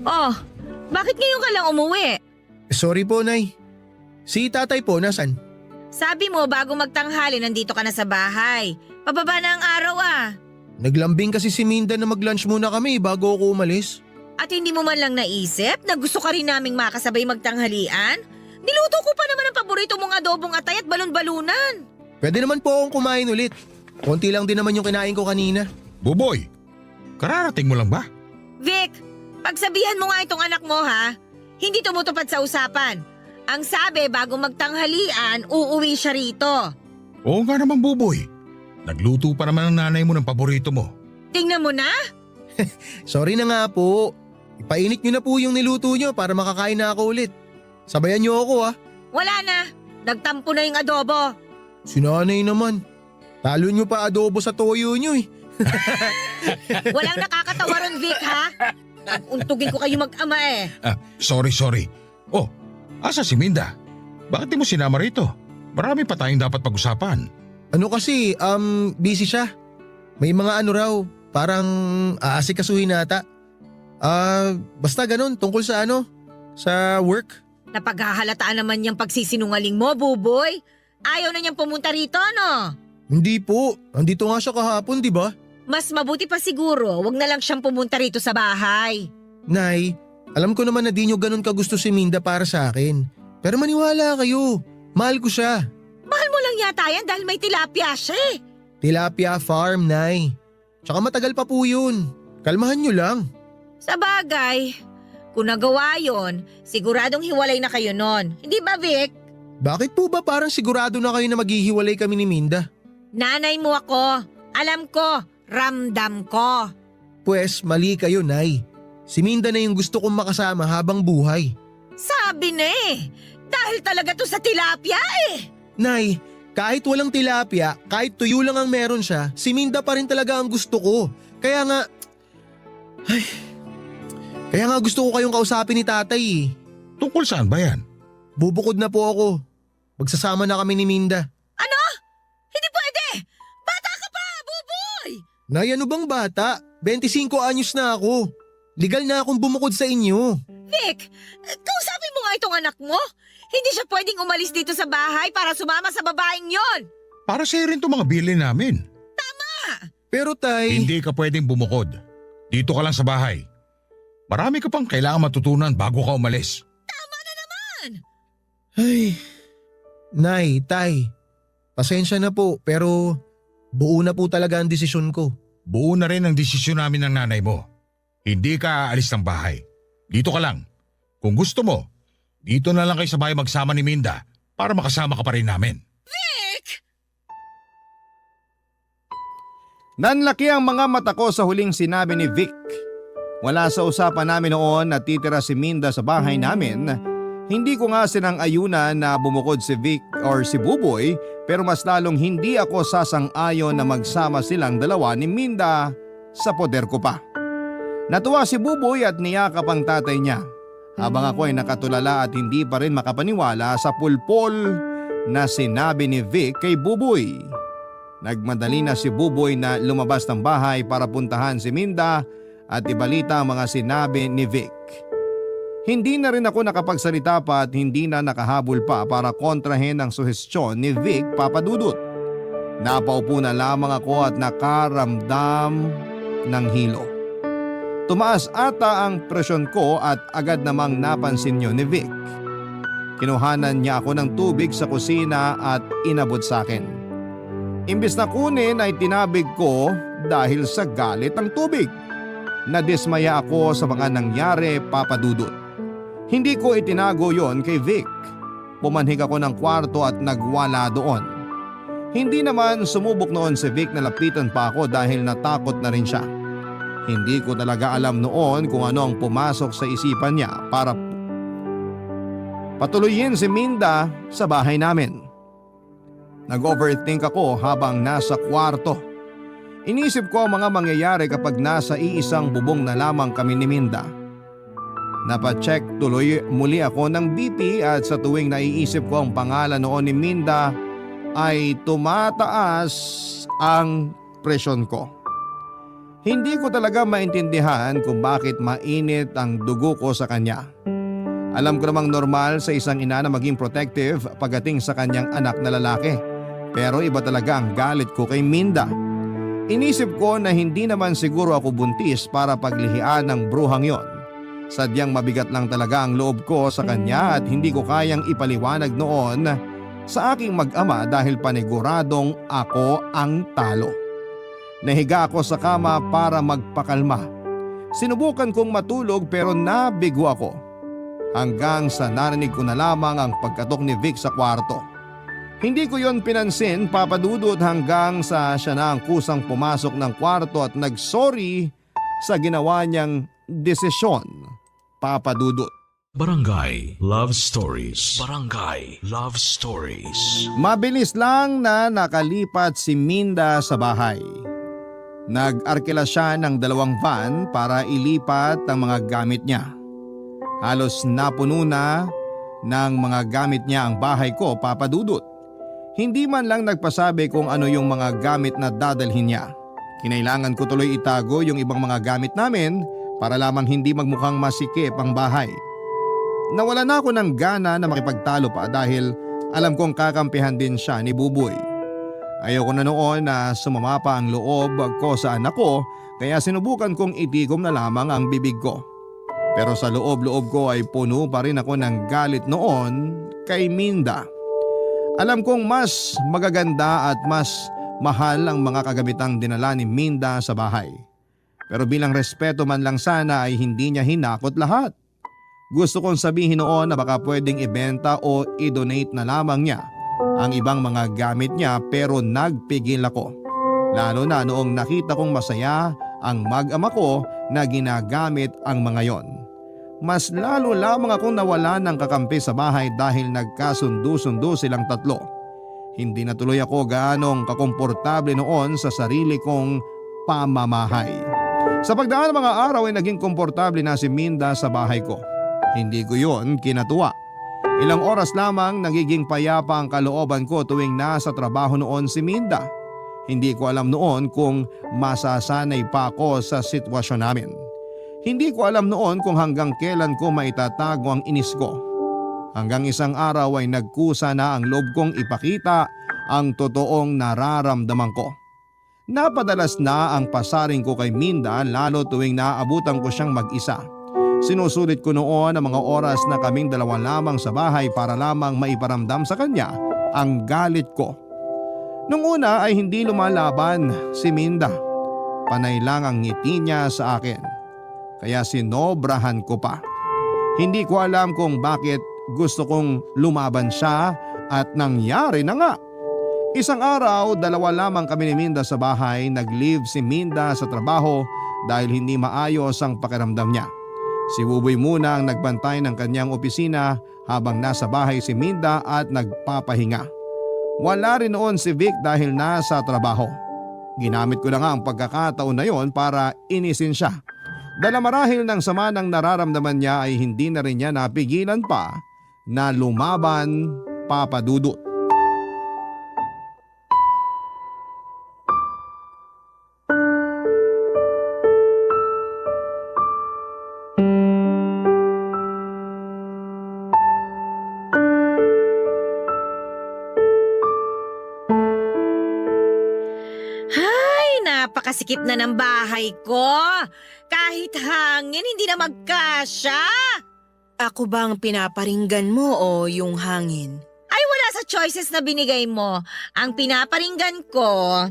Oh, bakit ngayon ka lang umuwi? Sorry po, Nay. Si tatay po, nasan? Sabi mo bago magtanghali nandito ka na sa bahay. Pababa na ang araw ah. Naglambing kasi si Minda na mag-lunch muna kami bago ako umalis. At hindi mo man lang naisip na gusto ka rin naming makasabay magtanghalian? Niluto ko pa naman ang paborito mong adobong atay at balon-balunan. Pwede naman po akong kumain ulit. Konti lang din naman yung kinain ko kanina. Buboy, kararating mo lang ba? Vic, pagsabihan mo nga itong anak mo ha. Hindi tumutupad sa usapan. Ang sabi bago magtanghalian, uuwi siya rito. Oo nga naman, Buboy. Nagluto pa naman ang nanay mo ng paborito mo. Tingnan mo na. Sorry na nga po. Ipainit nyo na po yung niluto nyo para makakain na ako ulit. Sabayan nyo ako ha. Wala na. Nagtampo na yung adobo. Si nanay naman. Talo nyo pa adobo sa toyo nyo eh. Walang nakakatawa ron, Vic ha. Untugin ko kayo mag-ama eh. Sorry. Oh, asa si Minda? Bakit di mo sinama rito? Marami pa tayong dapat pag-usapan. Ano kasi, busy siya. May mga ano raw, parang aasikasuhin nata. Basta ganun, tungkol sa sa work. Napaghahalataan naman niyang pagsisinungaling mo, Buboy. Ayaw na niyang pumunta rito, no? Hindi po, andito nga siya kahapon, di ba? Mas mabuti pa siguro, wag na lang siyang pumunta rito sa bahay. Nay, alam ko naman na di nyo ganun kagusto si Minda para sa akin. Pero maniwala kayo, mahal ko siya. Mahal mo lang yata yan dahil may tilapia siya eh. Tilapia Farm, Nay. Tsaka matagal pa po yun. Kalmahan nyo lang. Sa bagay, kung nagawa yon, siguradong hiwalay na kayo nun. Hindi ba, Vic? Bakit po ba parang sigurado na kayo na maghihiwalay kami ni Minda? Nanay mo ako. Alam ko, ramdam ko. Pwes, mali kayo, Nay. Si Minda na yung gusto kong makasama habang buhay. Sabi na eh, dahil talaga to sa tilapia eh. Nay, kahit walang tilapia, kahit tuyo lang ang meron siya, si Minda pa rin talaga ang gusto ko. Kaya nga gusto ko kayong kausapin ni tatay eh. Tungkol saan ba yan? Bubukod na po ako. Magsasama na kami ni Minda. Ano? Hindi pwede! Bata ka pa, Buboy! Nay, ano bang bata? 25 anyos na ako. Legal na akong bumukod sa inyo. Vic, kausapin mo nga itong anak mo. Hindi siya pwedeng umalis dito sa bahay para sumama sa babaeng yon. Para sa'yo rin itong mga bilin namin. Pero tay… Hindi ka pwedeng bumukod. Dito ka lang sa bahay. Marami ka pang kailangan matutunan bago ka umalis. Ay, Nay, Tay, pasensya na po pero buo na po talaga ang desisyon ko. Buo na rin ang desisyon namin ng nanay mo. Hindi ka aalis ng bahay. Dito ka lang. Kung gusto mo, dito na lang kayo sa bahay magsama ni Minda para makasama ka pa rin namin. Nanlaki ang mga mata ko sa huling sinabi ni Vic. Wala sa usapan namin noon na titira si Minda sa bahay namin. Hindi ko nga sinang-ayunan na bumukod si Vic or si Buboy, pero mas lalong hindi ako sasang-ayon na magsama silang dalawa ni Minda sa poder ko pa. Natuwa si Buboy at niyakap ang tatay niya, habang ako ay nakatulala at hindi pa rin makapaniwala sa pulpol na sinabi ni Vic kay Buboy. Nagmadali na si Buboy na lumabas ng bahay para puntahan si Minda at ibalita ang mga sinabi ni Vic. Hindi na rin ako nakapagsalita pa at hindi na nakahabol pa para kontrahin ang suhestyon ni Vic Papadudut. Napaupo na lamang ako at nakaramdam ng hilo. Tumaas ata ang presyon ko at agad namang napansin niyo ni Vic. Kinuhanan niya ako ng tubig sa kusina at inabot sa akin. Imbis na kunin ay tinabig ko dahil sa galit ng tubig. Nadismaya ako sa mga nangyari, Papadudut. Hindi ko itinago yon kay Vic. Pumanhig ako ng kwarto at nagwala doon. Hindi naman sumubok noon si Vic na lapitan pa ako dahil natakot na rin siya. Hindi ko talaga alam noon kung ano ang pumasok sa isipan niya para patuloyin si Minda sa bahay namin. Nag-overthink ako habang nasa kwarto. Inisip ko ang mga mangyayari kapag nasa iisang bubong na lamang kami ni Minda. Napacheck tuloy muli ako ng BP at sa tuwing naiisip ko ang pangalan noon ni Minda ay tumataas ang presyon ko. Hindi ko talaga maintindihan kung bakit mainit ang dugo ko sa kanya. Alam ko namang normal sa isang ina na maging protective pagdating sa kanyang anak na lalaki. Pero iba talaga ang galit ko kay Minda. Inisip ko na hindi naman siguro ako buntis para paglihian ng bruhang yon. Sadyang mabigat lang talaga ang loob ko sa kanya at hindi ko kayang ipaliwanag noon sa aking mag-ama dahil paniguradong ako ang talo. Nahiga ako sa kama para magpakalma. Sinubukan kong matulog pero nabigo ako. Hanggang sa narinig ko na lamang ang pagkatok ni Vic sa kwarto. Hindi ko yon pinansin, Papadudut, hanggang sa siya na ang kusang pumasok ng kwarto at nagsorry sa ginawa niyang desisyon, Papadudut. Barangay Love Stories. Barangay Love Stories. Mabilis lang na nakalipat si Minda sa bahay. Nag-arkila siya ng 2 van para ilipat ang mga gamit niya. Halos napuno na ng mga gamit niya ang bahay ko, Papadudut. Hindi man lang nagpasabi kung ano yung mga gamit na dadalhin niya. Kinailangan ko tuloy itago yung ibang mga gamit namin para lamang hindi magmukhang masikip ang bahay. Nawala na ako ng gana na makipagtalo pa dahil alam kong kakampihan din siya ni Buboy. Ayoko na noon na sumama pa ang loob ko sa anak ko kaya sinubukan kong itigom na lamang ang bibig ko. Pero sa loob-loob ko ay puno pa rin ako ng galit noon kay Minda. Alam kong mas magaganda at mas mahal ang mga kagamitang dinala ni Minda sa bahay. Pero bilang respeto man lang sana ay hindi niya hinakot lahat. Gusto kong sabihin noon na baka pwedeng ibenta o i-donate na lamang niya ang ibang mga gamit niya pero nagpigil ako. Lalo na noong nakita kong masaya ang mag-ama ko na ginagamit ang mga yon. Mas lalo lamang akong nawala ng kakampi sa bahay dahil nagkasundo-sundo silang tatlo. Hindi na tuloy ako gaanong kakomportable noon sa sarili kong pamamahay. Sa pagdaan ng mga araw ay naging komportable na si Minda sa bahay ko. Hindi ko yon kinatuwa. Ilang oras lamang nagiging payapa ang kalooban ko tuwing nasa trabaho noon si Minda. Hindi ko alam noon kung masasanay pa ako sa sitwasyon namin. Hindi ko alam noon kung hanggang kailan ko maitatago ang inis ko. Hanggang isang araw ay nagkusa na ang loob kong ipakita ang totoong nararamdaman ko. Napadalas na ang pasaring ko kay Minda lalo tuwing naaabutan ko siyang mag-isa. Sinusulit ko noon ang mga oras na kaming dalawa lamang sa bahay para lamang maiparamdam sa kanya ang galit ko. Nung una ay hindi lumalaban si Minda. Panay lang ang ngiti niya sa akin. Kaya sinobrahan ko pa. Hindi ko alam kung bakit gusto kong lumaban siya at nangyari na nga. Isang araw, dalawa lamang kami ni Minda sa bahay. Nag-leave si Minda sa trabaho dahil hindi maayos ang pakiramdam niya. Si Buboy muna ang nagbantay ng kanyang opisina habang nasa bahay si Minda at nagpapahinga. Wala rin noon si Vic dahil nasa trabaho. Ginamit ko na nga ang pagkakataon na yon para inisin siya. Dahil marahil ng sama ng nararamdaman niya ay hindi na rin niya napigilan pa na lumaban, Papa Dudut. Hay, napakasikip na ng bahay ko. Kahit hangin, hindi na magkasya. Ako bang pinaparinggan mo o yung hangin? Ay, wala sa choices na binigay mo. Ang pinaparinggan ko,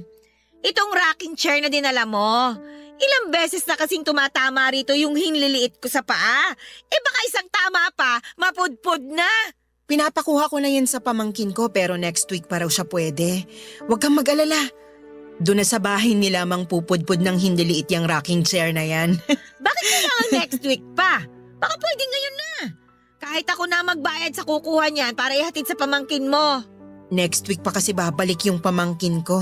itong rocking chair na dinala mo. Ilang beses na kasing tumatama rito yung hinliliit ko sa paa. Eh baka isang tama pa, mapudpud na. Pinapakuha ko na yan sa pamangkin ko pero next week pa raw siya pwede. Huwag kang mag-alala. Doon na sa bahay nila mang pupudpud ng hindi liit yung rocking chair na yan. Bakit kailangan next week pa? Baka pwede ngayon na. Kahit ako na magbayad sa kukuha niyan para ihatid sa pamangkin mo. Next week pa kasi babalik yung pamangkin ko.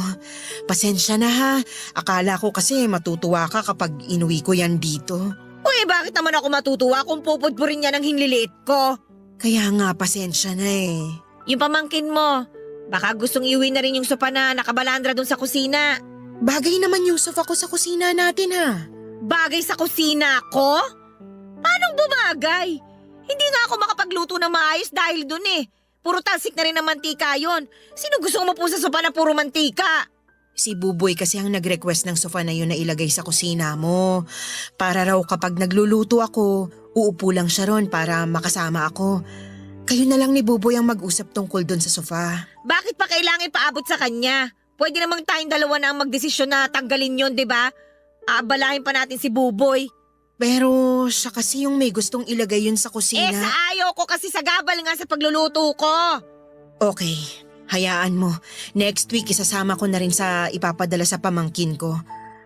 Pasensya na ha. Akala ko kasi matutuwa ka kapag inuwi ko yan dito. Uy, bakit naman ako matutuwa kung pupudpurin niya ng hinliliit ko? Kaya nga pasensya na eh. Yung pamangkin mo, baka gustong iuwi na rin yung sopa na nakabalandra dun sa kusina. Bagay naman yung sofa ko sa kusina natin ha. Bagay sa kusina ko? Paanong bumagay? Hindi nga ako makapagluto na maayos dahil dun eh. Puro talsik na rin ng mantika yon. Sino gusto umupo sa sopa na puro mantika? Si Buboy kasi ang nag-request ng sofa na yun na ilagay sa kusina mo. Para raw kapag nagluluto ako, uupo lang siya ron para makasama ako. Kayo na lang ni Buboy ang mag-usap tungkol dun sa sofa. Bakit pa kailangan ipaabot sa kanya? Pwede namang tayong dalawa na ang magdesisyon na tanggalin yon, di ba? Aabalahin pa natin si Buboy. Pero siya kasi yung may gustong ilagay yun sa Eh kusina. sa ayaw ko kasi sagabal nga sa pagluluto ko. Okay, hayaan mo. Next week isasama ko na rin sa ipapadala sa pamangkin ko.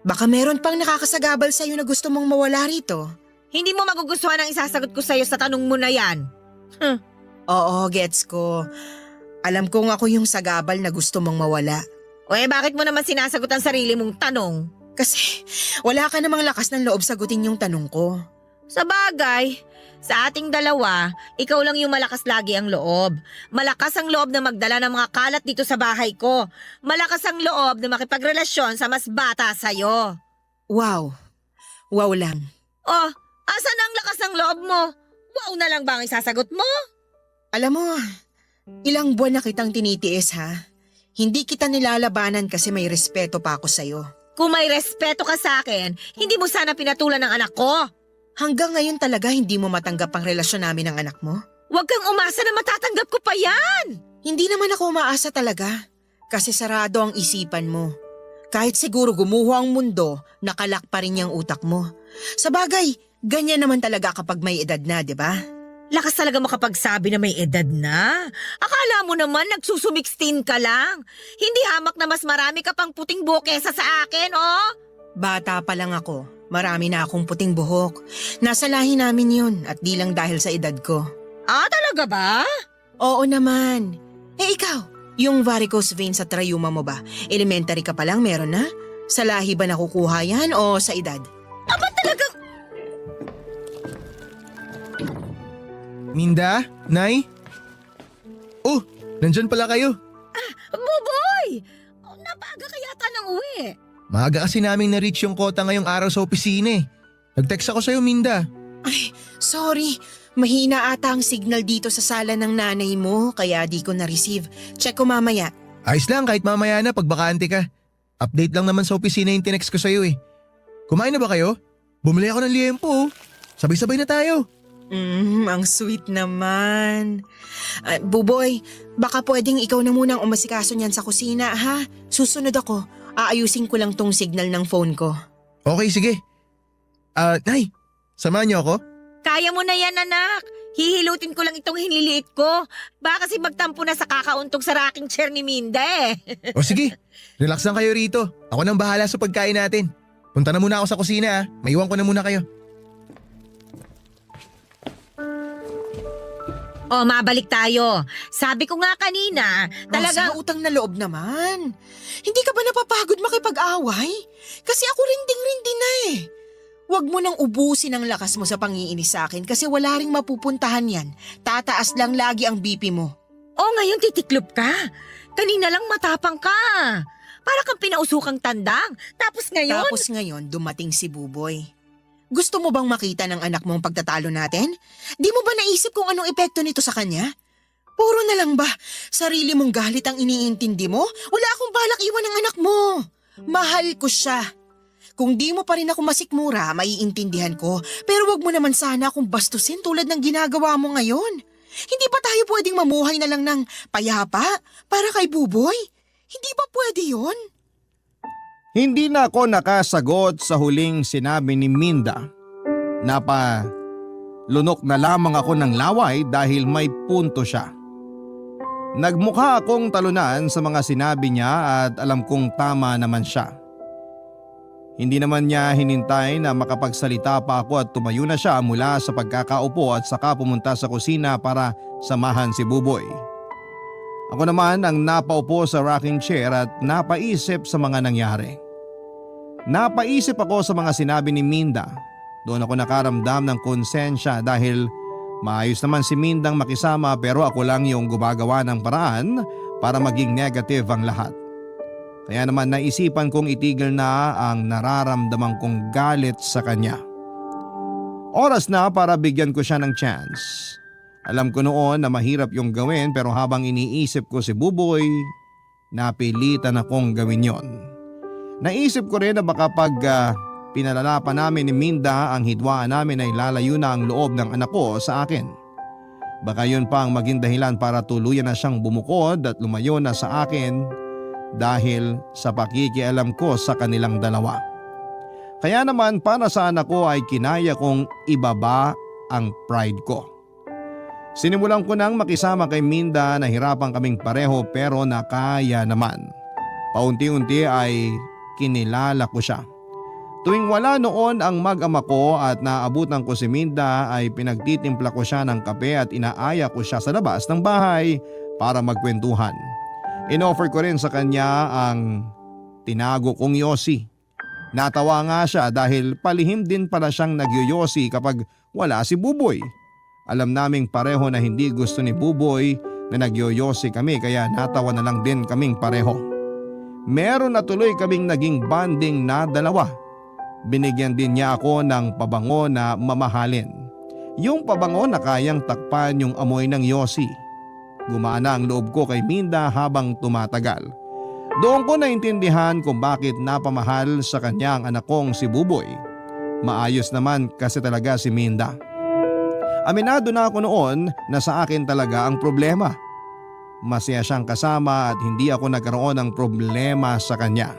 Baka meron pang nakakasagabal sa'yo na gusto mong mawala rito. Hindi mo magugustuhan ang isasagot ko sa'yo sa tanong mo na yan. Oo, gets ko. Alam kong ako yung sagabal na gusto mong mawala. O bakit mo naman sinasagot ang sarili mong tanong? Kasi wala ka namang lakas ng loob sagutin yung tanong ko. Sa bagay, sa ating dalawa, ikaw lang yung malakas lagi ang loob. Malakas ang loob na magdala ng mga kalat dito sa bahay ko. Malakas ang loob na makipagrelasyon sa mas bata sa'yo. Wow. Wow lang. Oh, asan ang lakas ng loob mo? Wow na lang ba ang isasagot mo? Alam mo, ilang buwan na kitang tinitiis ha. Hindi kita nilalabanan kasi may respeto pa ako sa'yo. Kung may respeto ka sa akin, hindi mo sana pinatulan ng anak ko. Hanggang ngayon talaga hindi mo matanggap ang relasyon namin ng anak mo? Huwag kang umasa na matatanggap ko pa yan. Hindi naman ako umaasa talaga. Kasi sarado ang isipan mo. Kahit siguro gumuho ang mundo, nakalak pa rin yung utak mo. Sa bagay, ganyan naman talaga kapag may edad na, di ba? Lakas talaga makapagsabi na may edad na. Akala mo naman nagsusumixtin ka lang. Hindi hamak na mas marami ka pang puting buhok kesa sa akin, oh. Bata pa lang ako. Marami na akong puting buhok. Nasa lahi namin yun at di lang dahil sa edad ko. Ah, talaga ba? Oo naman. Eh ikaw, yung varicose vein sa trayuma mo ba? Elementary ka pa lang meron na? Sa lahi ba nakukuha yan o sa edad? Aba talagang... Minda? Nay? Oh, nandyan pala kayo. Buboy! Oh, napaga ka yata ng uwi. Maaga kasi naming na-reach yung kota ngayong araw sa opisina eh. Nag-text ako sa'yo, Minda. Ay, sorry. Mahina ata ang signal dito sa sala ng nanay mo kaya di ko na-receive. Check ko mamaya. Ayos lang kahit mamaya na pag bakante ka. Update lang naman sa opisina yung tinext ko sa'yo eh. Kumain na ba kayo? Bumili ako ng liempo oh. Sabay-sabay na tayo. Ang sweet naman. Buboy, baka pwedeng ikaw na munang umasikaso niyan sa kusina, ha? Susunod ako. Aayusin ko lang tong signal ng phone ko. Okay, sige. Nay, samahan niyo ako? Kaya mo na yan, anak. Hihilutin ko lang itong hinliliit ko. Baka kasi magtampo na sa kakauntog sa rocking chair ni Minda eh. O sige, relax lang kayo rito. Ako nang bahala sa pagkain natin. Punta na muna ako sa kusina ha. Maiwan ko na muna kayo. O, mabalik tayo. Sabi ko nga kanina, Talaga? talaga... Utang na loob naman. Hindi ka ba napapagod makipag-away? Kasi ako rinding-rindi na eh. Huwag mo nang ubusin ang lakas mo sa pangiinis sa akin kasi wala ring mapupuntahan yan. Tataas lang lagi ang BP mo. O, ngayon titiklop ka. Kanina lang matapang ka. Para kang pinausukang tandang. Tapos ngayon... Dumating si Buboy. Gusto mo bang makita ng anak mo ang pagtatalo natin? Di mo ba naisip kung anong epekto nito sa kanya? Puro na lang ba? Sarili mong galit ang iniintindi mo? Wala akong balak iwan ng anak mo. Mahal ko siya. Kung di mo pa rin ako masikmura, maiintindihan ko. Pero wag mo naman sana akong bastusin tulad ng ginagawa mo ngayon. Hindi ba tayo pwedeng mamuhay na lang ng payapa para kay Buboy? Hindi ba pwede yun? Hindi na ako nakasagot sa huling sinabi ni Minda. Lunok na lamang ako ng laway dahil may punto siya. Nagmukha akong talunan sa mga sinabi niya at alam kong tama naman siya. Hindi naman niya hinintay na makapagsalita pa ako at tumayo na siya mula sa pagkakaupo at saka pumunta sa kusina para samahan si Buboy. Ako naman ang napaupo sa rocking chair at napaisip sa mga nangyari. Napaisip ako sa mga sinabi ni Minda. Doon ako nakaramdam ng konsensya dahil maayos naman si Mindang makisama pero ako lang yung gumagawa ng paraan para maging negative ang lahat. Kaya naman naisipan kong itigil na ang nararamdaman kong galit sa kanya. Oras na para bigyan ko siya ng chance. Alam ko noon na mahirap yung gawin pero habang iniisip ko si Buboy, napilitan akong gawin yon. Naisip ko rin na baka pag pinalala pa namin ni Minda ang hidwaan namin ay lalayo na ang loob ng anak ko sa akin. Baka yun pa ang maging dahilan para tuluyan na siyang bumukod at lumayo na sa akin dahil sa pakikialam ko sa kanilang dalawa. Kaya naman para sa anak ko ay kinaya kong ibaba ang pride ko. Sinimulan ko nang makisama kay Minda, nahirapan kaming pareho pero nakaya naman. Paunti-unti ay kinilala ko siya. Tuwing wala noon ang mag-ama ko at naabutan ko si Minda ay pinagtitimpla ko siya ng kape at inaaya ko siya sa labas ng bahay para magkwentuhan. Inoffer ko rin sa kanya ang tinago kong yosi. Natawa nga siya dahil palihim din pala siyang nagyoyosi kapag wala si Buboy. Alam naming pareho na hindi gusto ni Buboy na nagyoyosi kami kaya natawa na lang din kaming pareho. Meron na tuloy kaming naging bonding na dalawa. Binigyan din niya ako ng pabango na mamahalin. Yung pabango na kayang takpan yung amoy ng yosi. Gumana ang loob ko kay Minda habang tumatagal. Doon ko naintindihan kung bakit napamahal sa kanya ang anak kong si Buboy. Maayos naman kasi talaga si Minda. Aminado na ako noon na sa akin talaga ang problema. Masaya siyang kasama at hindi ako nagkaroon ng problema sa kanya.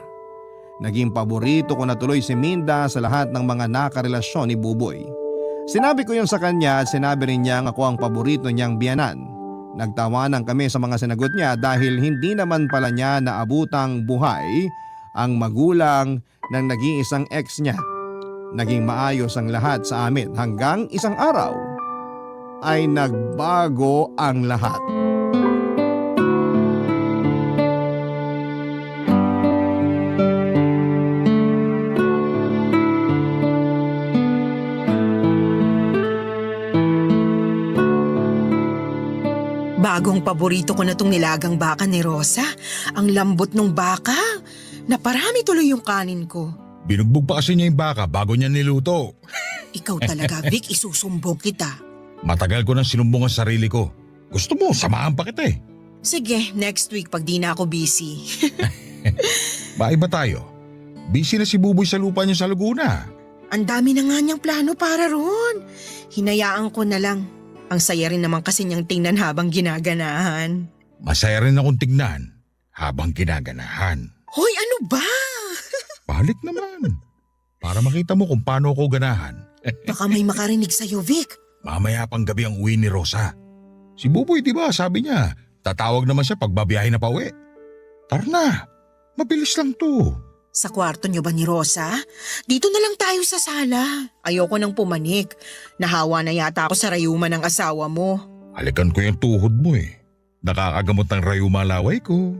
Naging paborito ko na tuloy si Minda sa lahat ng mga nakarelasyon ni Buboy. Sinabi ko yun sa kanya at sinabi rin niyang ako ang paborito niyang biyanan. Nagtawanan kami sa mga sinagot niya dahil hindi naman pala niya naabutang buhay ang magulang ng nag-iisang ex niya. Naging maayos ang lahat sa amin hanggang isang araw ay nagbago ang lahat. Bagong paborito ko na tong nilagang baka ni Rosa. Ang lambot ng baka. Naparami tuloy yung kanin ko. Binugbog pa kasi niya yung baka bago niya niluto. Ikaw talaga, Vic, isusumbong kita. Matagal ko nang sinumbong ang sarili ko. Gusto mo, samahan pa kita eh. Sige, next week pag di na ako busy. Maiba tayo. Busy na si Buboy sa lupa niya sa Laguna. Ang dami na nga niyang plano para ron. Hinayaan ko na lang. Ang saya rin naman kasi niyang tingnan habang ginaganahan. Masaya rin akong tignan habang ginaganahan. Hoy, ano ba? Balik naman. Para makita mo kung paano ako ganahan. Baka may makarinig sa'yo, Vic. Mamaya pang gabi ang uwi ni Rosa. Si Buboy, di ba, sabi niya, tatawag naman siya pag babiyahe na pauwi. Tara na, mabilis lang to. Sa kwarto niyo ba ni Rosa? Dito na lang tayo sa sala. Ayoko nang pumanik. Nahawa na yata ako sa rayuma ng asawa mo. Halikan ko yung tuhod mo eh. Nakakagamot ng rayuma laway ko.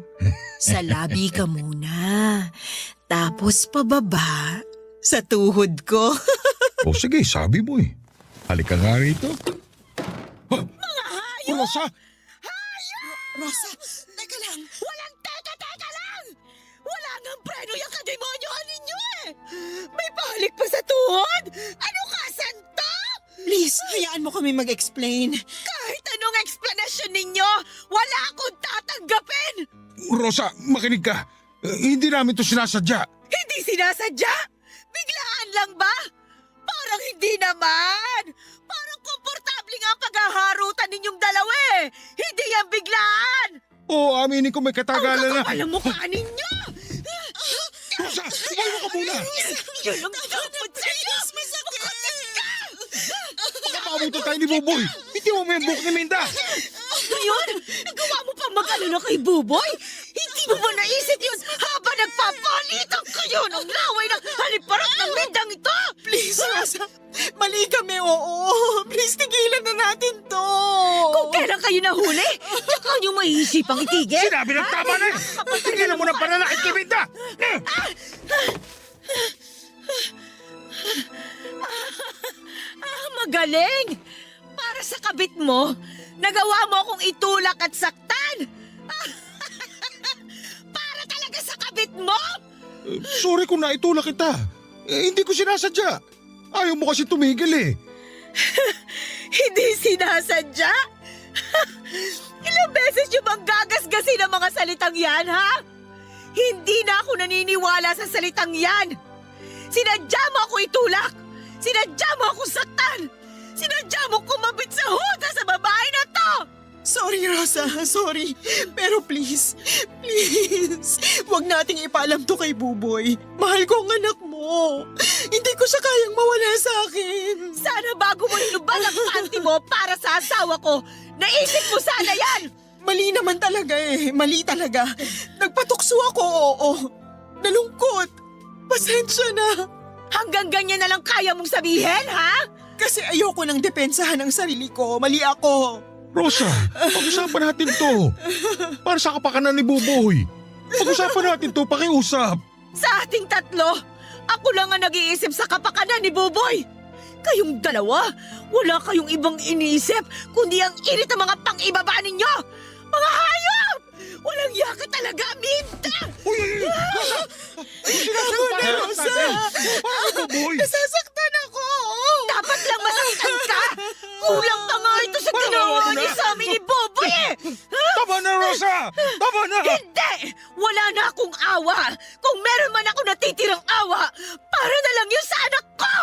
Sa labi ka muna. Tapos pababa sa tuhod ko. O sige, sabi mo eh. Halika nga rito. Mga hayop! Rosa! Rosa, teka lang. Walang teka lang! Wala ngang preno yung kademonyohan ninyo eh! May pahalik pa sa tuhod! Ano ka, santo? Please, hayaan mo kami mag-explain. Kahit anong explanation ninyo, wala akong tatanggapin! Rosa, makinig ka. Hindi namin to sinasadya. Hindi sinasadya? Biglaan lang ba? Parang hindi naman! Parang komportable nga ang paghaharutan ninyong dalawa eh! Hindi yan biglaan! Oo, aminin ko may Ang katagalan na. kakapal ang mukha ninyo! Rosa, umayo ka muna. Yun ang dapat sa'yo! Baka maabutan tayo ni Buboy. Hindi mo yung buhok ni Minda. Ngayon, nagawa mo pang mag-alala kay Buboy? Hindi mo ba naisip yun habang nagpapalitan kayo ng laway ng haliparot ng mindang ito? Please, Rosa. Mali kami, oo. Please, tigilan na natin to. Kung kailan kayo nahuli, tsaka nyo maiisipang itigil? Sinabi ng tama na. Tigilan mo ng pananakit kay Minda. Magaling! Para sa kabit mo, nagawa mo akong itulak at saktan! Para talaga sa kabit mo! Sorry kung naitulak kita. Hindi ko sinasadya. Ayaw mo kasi tumigil eh. Hindi sinasadya? Ilang beses nyo bang gagasgasin ang mga salitang yan, ha? Hindi na ako naniniwala sa salitang yan! Sinadya mo ako itulak! Sinadya mo ako saktan! Sinadya mo kumabit sa huda sa babae na to! Sorry, Rosa. Sorry. Pero please, huwag nating ipaalam to kay Buboy. Mahal ko ang anak mo. Hindi ko siya kayang mawala sa akin. Sana bago mo hinubad ang panty mo para sa asawa ko, naisip mo sana yan! Mali naman talaga eh. Mali talaga. Nagpatukso ako, oo. Nalungkot. Pasensya na. Hanggang ganyan na lang kaya mong sabihin, ha? Kasi ayoko nang depensahan ang sarili ko. Mali ako. Rosa, pag-usapan natin to. Para sa kapakanan ni Buboy. Pag-usapan natin to, pakiusap. Sa ating tatlo, ako lang ang nag-iisip sa kapakanan ni Buboy. Kayong dalawa, wala kayong ibang iniisip kundi ang init ng mga pang-ibaba ninyo. Mga hayop! Walang yaka talaga, Minda! Uy! Rosa! Sinasabi pa rin Rosa! Paano Buboy? Nasasaktan ako. Dapat lang masaktan ka! Kulang pa nga ito sa ginawa niyo sa amin ni Buboy eh! Tama na, Rosa! Tama na! Hindi! Wala na akong awa! Kung meron man ako natitirang awa, para na lang yun sa anak ko!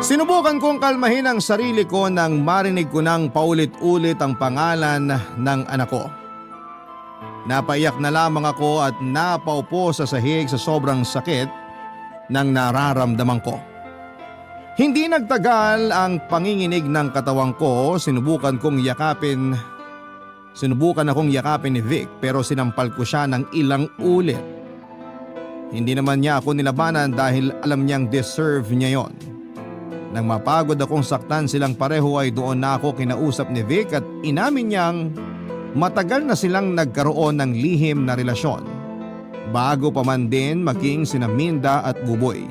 Sinubukan kong kalmahin ang sarili ko nang marinig ko nang paulit-ulit ang pangalan ng anak ko. Napaiyak na lamang ako at napaupo sa sahig sa sobrang sakit ng nararamdaman ko. Hindi nagtagal ang panginginig ng katawang ko, sinubukan akong yakapin ni Vic pero sinampal ko siya ng ilang ulit. Hindi naman niya ako nilabanan dahil alam niyang deserve niya yon. Nang mapagod akong saktan silang pareho ay doon na ako kinausap ni Vic at inamin niyang matagal na silang nagkaroon ng lihim na relasyon. Bago pa man din maging sina Minda at Buboy.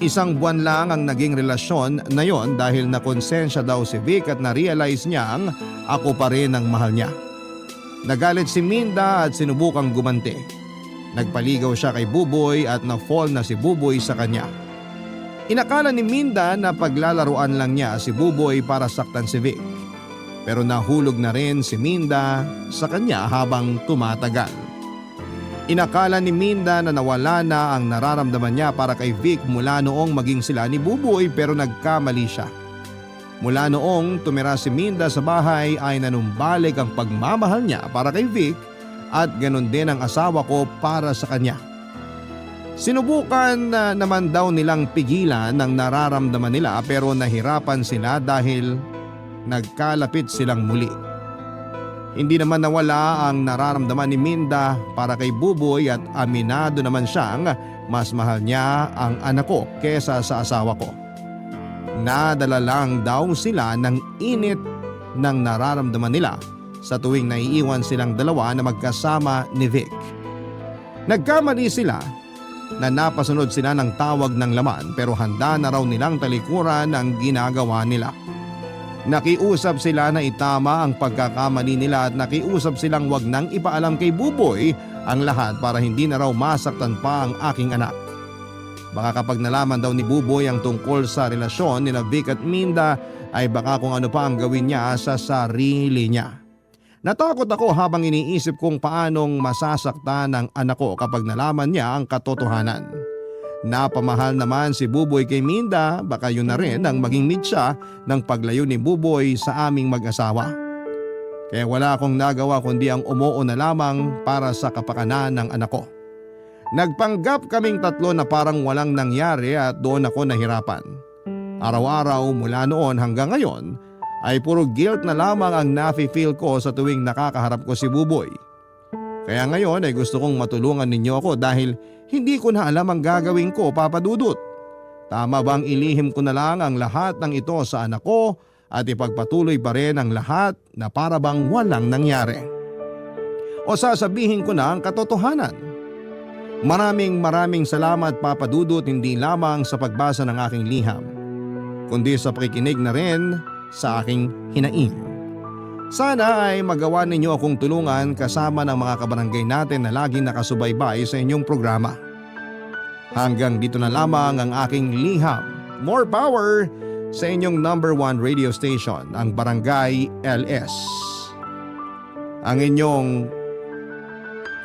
1 buwan lang ang naging relasyon na yon dahil nakonsensya daw si Vic at na-realize niyang ako pa rin ang mahal niya. Nagalit si Minda at sinubukang gumanti. Nagpaligaw siya kay Buboy at na-fall na si Buboy sa kanya. Inakala ni Minda na paglalaruan lang niya si Buboy para saktan si Vic. Pero nahulog na rin si Minda sa kanya habang tumatagal. Inakala ni Minda na nawala na ang nararamdaman niya para kay Vic mula noong maging sila ni Buboy, pero nagkamali siya. Mula noong tumira si Minda sa bahay ay nanumbalik ang pagmamahal niya para kay Vic at ganun din ang asawa ko para sa kanya. Sinubukan na naman daw nilang pigilan ang nararamdaman nila pero nahirapan sila dahil nagkalapit silang muli. Hindi naman nawala ang nararamdaman ni Minda para kay Buboy at aminado naman siyang mas mahal niya ang anak ko kesa sa asawa ko. Nadala lang daw sila ng init ng nararamdaman nila sa tuwing naiiwan silang dalawa na magkasama ni Vic. Nagkamali sila na napasunod sila ng tawag ng laman pero handa na raw nilang talikuran ang ginagawa nila. Nakiusap sila na itama ang pagkakamali nila at nakiusap silang wag nang ipaalam kay Buboy ang lahat para hindi na raw masaktan pa ang aking anak. Baka kapag nalaman daw ni Buboy ang tungkol sa relasyon nila Vic at Minda ay baka kung ano pa ang gawin niya sa sarili niya. Natakot ako habang iniisip kung paanong masasaktan ang anak ko kapag nalaman niya ang katotohanan. Napamahal naman si Buboy kay Minda, baka yun na rin ang maging mitsa ng paglayo ni Buboy sa aming mag-asawa. Kaya wala akong nagawa kundi ang umuo na lamang para sa kapakanan ng anak ko. Nagpanggap kaming tatlo na parang walang nangyari at doon ako nahirapan. Araw-araw mula noon hanggang ngayon ay puro guilt na lamang ang nafe-feel ko sa tuwing nakakaharap ko si Buboy. Kaya ngayon ay gusto kong matulungan ninyo ako dahil hindi ko na alam ang gagawin ko, Papa Dudut. Tama bang ilihim ko na lang ang lahat ng ito sa anak ko at ipagpatuloy pa rin ang lahat na para bang walang nangyari? O sasabihin ko na ang katotohanan? Maraming salamat, Papa Dudut, hindi lamang sa pagbasa ng aking liham, kundi sa pakikinig na rin sa aking hinaing. Sana ay magawa ninyo akong tulungan kasama ng mga kabarangay natin na laging nakasubaybay sa inyong programa. Hanggang dito na lamang ang aking liham. More power sa inyong number 1 radio station, ang Barangay LS. Ang inyong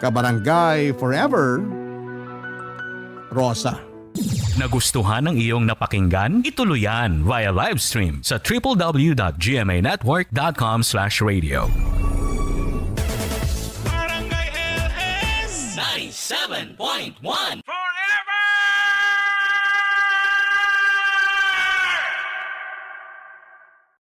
kabarangay forever, Rosa. Nagustuhan ng iyong napakinggan? Ituloy yan via live stream sa www.gmanetwork.com/radio. Barangay LS 97.1